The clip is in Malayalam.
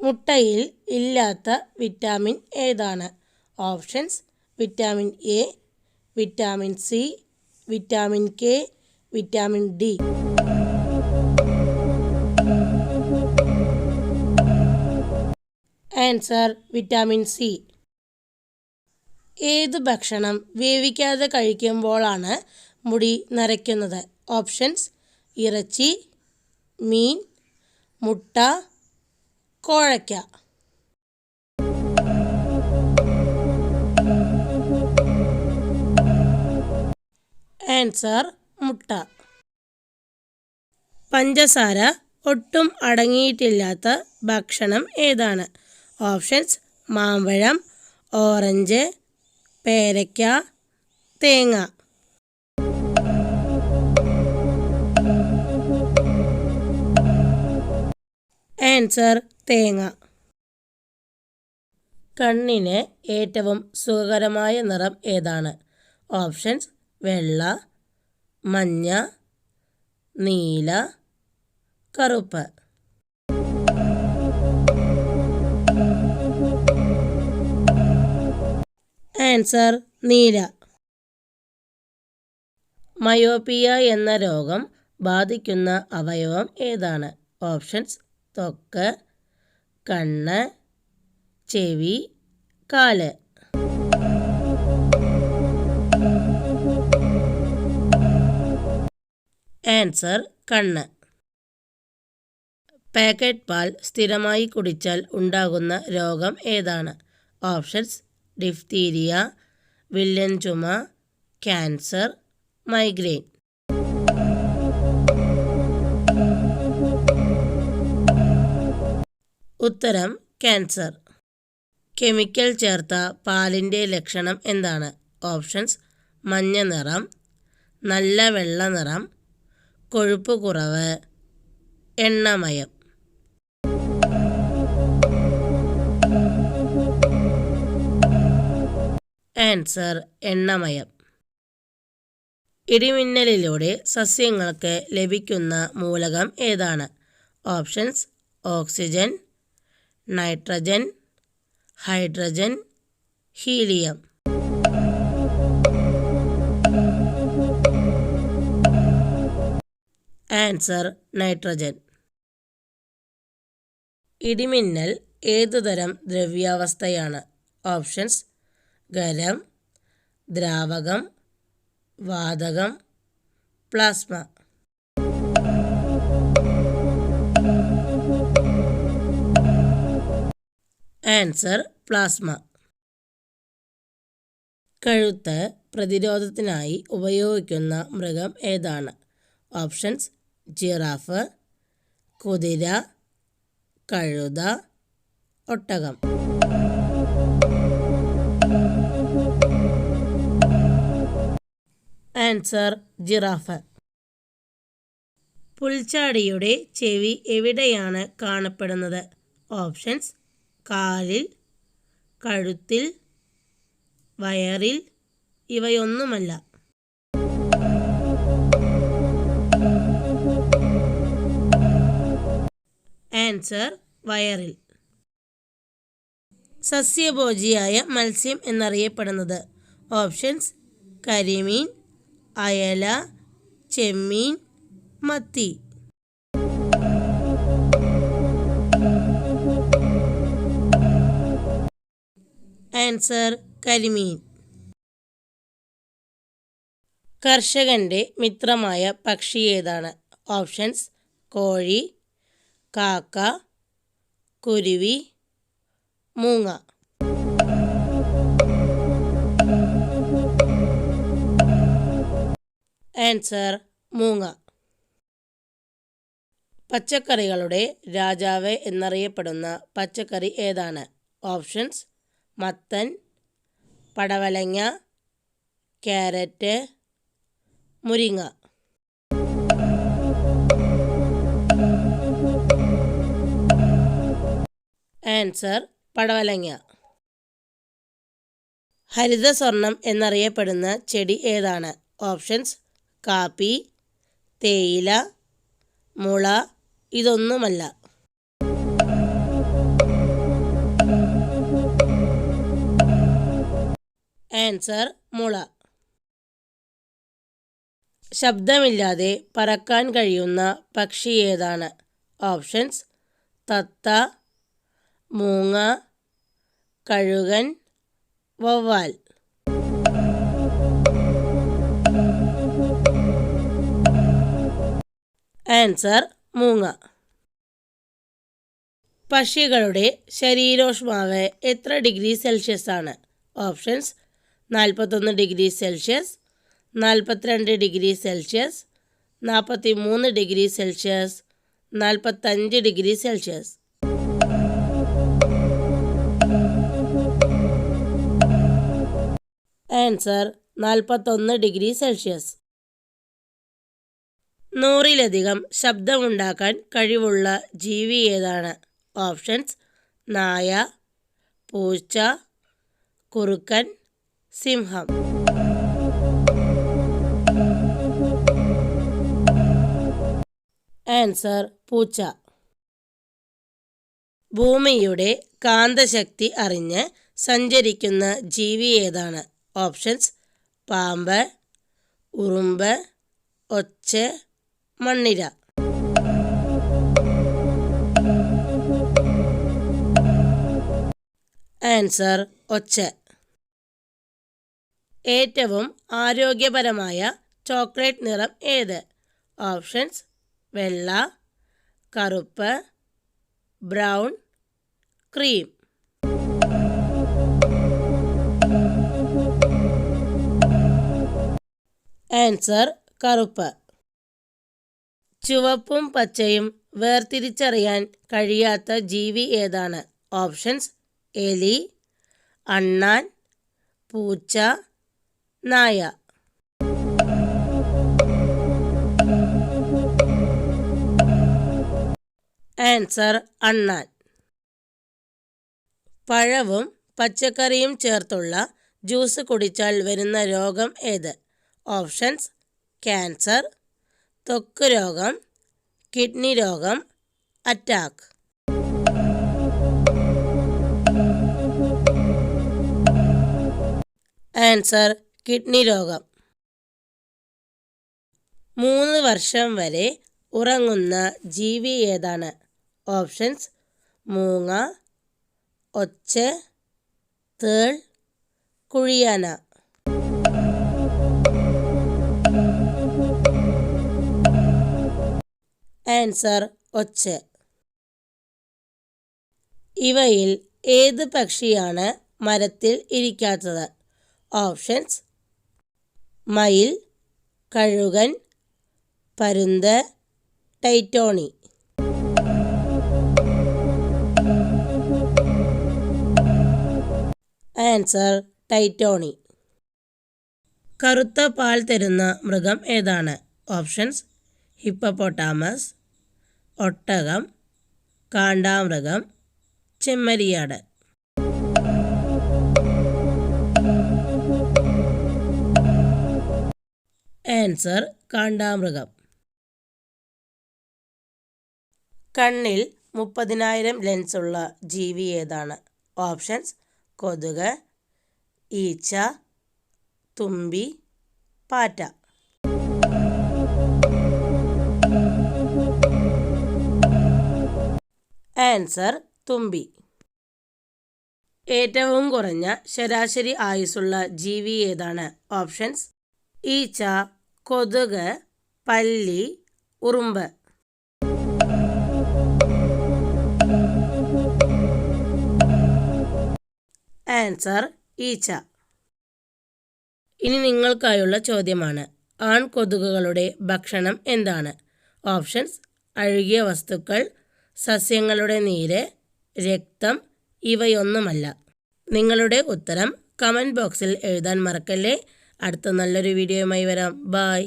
മുട്ടയിൽ ഇല്ലാത്ത വിറ്റാമിൻ ഏതാണ്? Options: vitamin A, vitamin C, vitamin K, vitamin D. Answer: vitamin C. ഏത് ഭക്ഷണം വേവിക്കാതെ കഴിക്കുമ്പോഴാണ് മുടി നരയ്ക്കുന്നത്? ഓപ്ഷൻസ്: ഇറച്ചി, മീൻ, മുട്ട, കോഴയ്ക്ക. ആൻസർ: മുട്ട. പഞ്ചസാര ഒട്ടും അടങ്ങിയിട്ടില്ലാത്ത ഭക്ഷണം ഏതാണ്? ഓപ്ഷൻസ്: മാമ്പഴം, ഓറഞ്ച്, പേരയ്ക്ക, തേങ്ങ. ആൻസർ: തേങ്ങ. കണ്ണിന് ഏറ്റവും സുഖകരമായ നിറം ഏതാണ്? ഓപ്ഷൻസ്: വെള്ള, മഞ്ഞ, നീല, കറുപ്പ്. ആൻസർ: നീല. മയോപിയ എന്ന രോഗം ബാധിക്കുന്ന അവയവം ഏതാണ്? ഓപ്ഷൻസ്: ത്വക്ക്, കണ്ണ്, ചെവി, കാല്. ആൻസർ: കണ്ണ്. പാക്കറ്റ് പാൽ സ്ഥിരമായി കുടിച്ചാൽ ഉണ്ടാകുന്ന രോഗം ഏതാണ്? ഓപ്ഷൻസ്: ഡിഫ്തീരിയ, വില്ലൻ ചുമ, ക്യാൻസർ, മൈഗ്രെയിൻ. ഉത്തരം: ക്യാൻസർ. കെമിക്കൽ ചേർത്ത പാലിൻ്റെ ലക്ഷണം എന്താണ്? ഓപ്ഷൻസ്: മഞ്ഞ നിറം, നല്ല വെള്ള നിറം, കൊഴുപ്പ് കുറവ്, എണ്ണമയം. ആൻസർ: എണ്ണമയം. ഇടിമിന്നലിലൂടെ സസ്യങ്ങൾക്ക് ലഭിക്കുന്ന മൂലകം ഏതാണ്? Options: oxygen, nitrogen, hydrogen, helium. Answer: nitrogen. ഇടിമിന്നൽ ഏതുതരം ദ്രവ്യാവസ്ഥയാണ്? ഓപ്ഷൻസ്: ഖരം, ദ്രാവകം, വാതകം, പ്ലാസ്മ. Answer: plasma. കഴുത്ത് പ്രതിരോധത്തിനായി ഉപയോഗിക്കുന്ന മൃഗം ഏതാണ്? ഓപ്ഷൻസ്: ജിറാഫ്, കുതിര, കഴുത, ഒട്ടകം. Answer: giraffe. പുൽച്ചാടിയുടെ ചെവി എവിടെയാണ് കാണപ്പെടുന്നത്? ഓപ്ഷൻസ്: കാലിൽ, കഴുത്തിൽ, വയറിൽ, ഇവയൊന്നുമല്ല. ആൻസർ: വയറിൽ. സസ്യഭോജിയായ മത്സ്യം എന്നറിയപ്പെടുന്നത്? ഓപ്ഷൻസ്: കരിമീൻ, അയല, ചെമ്മീൻ, മത്തി. ആൻസർ: കരിമീൻ. കർഷകന്റെ മിത്രമായ പക്ഷി ഏതാണ്? ഓപ്ഷൻസ്: കോഴി, കാക്ക, കുരുവി, മൂങ്ങ. ആൻസർ: മൂങ്ങ. പച്ചക്കറികളുടെ രാജാവ് എന്നറിയപ്പെടുന്ന പച്ചക്കറി ഏതാണ്? ഓപ്ഷൻസ്: മത്തൻ, പടവലങ്ങ, ക്യാരറ്റ്, മുരിങ്ങ. ആൻസർ: പടവലങ്ങ. ഹരിതസ്വർണം എന്നറിയപ്പെടുന്ന ചെടി ഏതാണ്? ഓപ്ഷൻസ്: കാപ്പി, തേയില, മുള, ഇതൊന്നുമല്ല. ആൻസർ മുള. ശബ്ദമില്ലാതെ പറക്കാൻ കഴിയുന്ന പക്ഷി ഏതാണ്? ഓപ്ഷൻസ് തത്ത, മൂങ്ങ, കഴുകൻ, വവ്വാൽ. ആൻസർ മൂങ്ങ. പക്ഷികളുടെ ശരീരോഷ്മാവ് എത്ര ഡിഗ്രി സെൽഷ്യസ് ആണ്? Options 41 degree Celsius, 42 degree Celsius, 43 degree Celsius, 45 degree Celsius. Answer 41 degree Celsius. 100-ലധികം ശബ്ദമുണ്ടാക്കാൻ കഴിവുള്ള ജീവി ഏതാണ്? ഓപ്ഷൻസ് നായ, പൂച്ച, കുറുക്കൻ, സിംഹം. ആൻസർ പൂച്ച. ഭൂമിയുടെ കാന്തശക്തി അറിഞ്ഞ് സഞ്ചരിക്കുന്ന ജീവി ഏതാണ്? ഓപ്ഷൻസ് പാമ്പ്, ഉറുമ്പ്, ഒച്ച്, മണ്ണിര. ആൻസർ ഒച്ച്. ഏറ്റവും ആരോഗ്യപരമായ ചോക്ലേറ്റ് നിറം ഏത്? ഓപ്ഷൻസ് വെള്ള, കറുപ്പ്, ബ്രൗൺ, ക്രീം. ആൻസർ കറുപ്പ്. ചുവപ്പും പച്ചയും വേർതിരിച്ചറിയാൻ കഴിയാത്ത ജീവി ഏതാണ്? ഓപ്ഷൻസ് എലി, അണ്ണാൻ, പൂച്ച, നായ. ആൻസർ അണ്ണാൻ. പഴവും പച്ചക്കറിയും ചേർത്തുള്ള ജ്യൂസ് കുടിച്ചാൽ വരുന്ന രോഗം ഏത്? ഓപ്ഷൻസ് ക്യാൻസർ, ത്വക്ക് രോഗം, കിഡ്നി രോഗം, അറ്റാക്ക്. ആൻസർ കിഡ്നി രോഗം. 3 വർഷം വരെ ഉറങ്ങുന്ന ജീവി ഏതാണ്? ഓപ്ഷൻസ് മൂങ്ങ, ഒച്ച്, തേൾ, കുഴിയാന. ആൻസർ ഒച്ച്. ഇവയിൽ ഏത് പക്ഷിയാണ് മരത്തിൽ ഇരിക്കാത്തത്? ഓപ്ഷൻസ് മയിൽ, കഴുകൻ, പരുന്ത്, ടൈറ്റോണി. ആൻസർ ടൈറ്റോണി. കറുത്ത പാൽ തരുന്ന മൃഗം ഏതാണ്? ഓപ്ഷൻസ് ഹിപ്പപ്പൊട്ടാമസ്, ഒട്ടകം, കാണ്ടാമൃഗം, ചെമ്മരിയാട്. ആൻസർ കാണ്ടാമൃഗം. കണ്ണിൽ 30,000 ലെൻസുള്ള ജീവി ഏതാണ്? ഓപ്ഷൻസ് കൊതുക്, ഈച്ച, തുമ്പി, പാറ്റ. ആൻസർ തുമ്പി. ഏറ്റവും കുറഞ്ഞ ശരാശരി ആയുസ്സുള്ള ജീവി ഏതാണ്? ഓപ്ഷൻസ് ഈച്ച, കൊതുക്, പല്ലി, ഉറുമ്പ്. ആൻസർ ഈച്ച. ഇനി നിങ്ങൾക്കായുള്ള ചോദ്യമാണ്. ആൺകൊതുകുകളുടെ ഭക്ഷണം എന്താണ്? ഓപ്ഷൻസ് അഴുകിയ വസ്തുക്കൾ, സസ്യങ്ങളുടെ നീര്, രക്തം, ഇവയൊന്നുമല്ല. നിങ്ങളുടെ ഉത്തരം കമൻറ്റ് ബോക്സിൽ എഴുതാൻ മറക്കല്ലേ. അടുത്ത നല്ലൊരു വീഡിയോയുമായി വരാം. ബായ്.